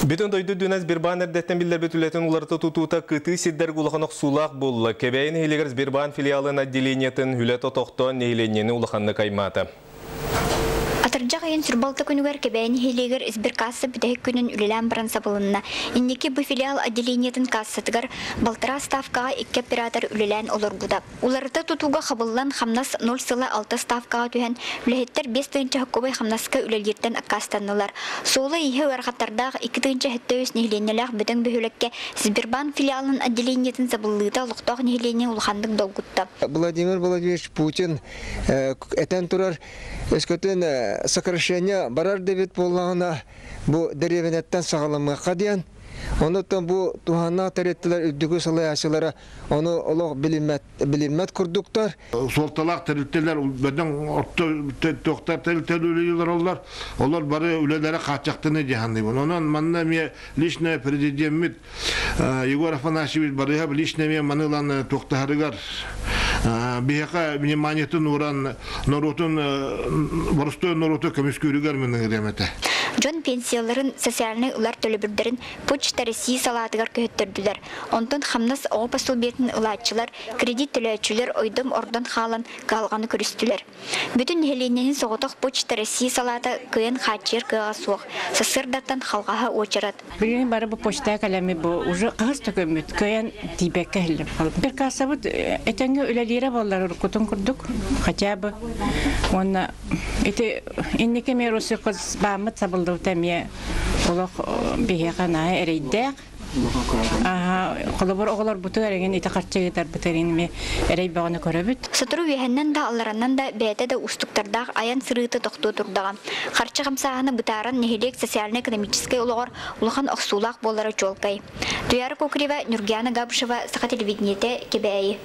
Bütün doydu dünəz bir banerdətten biller bütületin ularıta tututa kıtı sidder gulağınıq sulaq bolla. Kebeyin hiligers bir ban filialın addeleniyetin hületo toxton nehileniyeni ulağanını kaymata. Atırcaq ayın sürbalta günüger kebeyni hiliger izbir kassa bütehik günün ülelen baran sabılınna. İndeki bu filial addeleniyetin kassatıgar baltara stavkağa ikke piratar ülelen olur buda. Ularıta tutuga xabıllan xamnas 0 sıla 6 stavkağa tühen ülehetler 5 tığınca hakkobay xamnaska ülelgerden akkastanlılar. Soğla ihe verxattardağ 2 tığınca hettöğüs nehilenelağ bütün bühülekke Sibirban filialının addeleniyetin sabıllığıda oluqtağ nehilenye ulxandık dolgutta. Владимир Владимирович Путин этен турар өскөтен сокращение барар дебет боллагына бу деревенеттен сагаламга диян. Онуттан бу туханна тереттилер үддүгү салаясылары оны олог билиммет курдуктар. Солталак тереттилер беден отто токтар тереттилер олар. Олар бары үлелери качактыны жаһанды. Онан манна ме личный президент Егор Афанасьевич бары личный ме манылан токтарыгар. Бияка вниманиятын уран наротун борустой нароту комиссиюргар менен демете. Жон пенсияларын социальный улар төлөбүрдөрүн почта России салатыгар көттөрдүлөр. Онтон хамнас оға пособиятын улаатчылар, кредит төлөөчүлөр ойдом ордон халан калганы көрүстүлөр. Бүтүн хелененин соғоток почта России салаты кыйын хачер кыга суок. Сасырдаттан халгаха очарат. Билген бары бу почта калами бу уже кагаз төкөмүт кыйын тибекке хилип калып. Бир касабыт этеңге үлелере баллар кутун курдук. Хотя бы он эти иннеке меросы кыз бамыт сабыл Тәмие олық бейхана әрейдәк. Қолыбыр оғылар бұты әреген еті қарчығыдар бұтырын әрей бағаны көрөбіт. Сатыру вейхеннен да аллараннан да бәйті де ұстықтардағы аян сырыты тоқту тұрдаған. Қарчы қамсағаны бұтарын нехелек социально-экономическай олығыр ұлған оқсулақ болары жолкай. Туяры Кокрева, Нургияна Габышева, Сақа телевидениеті Кебәйі.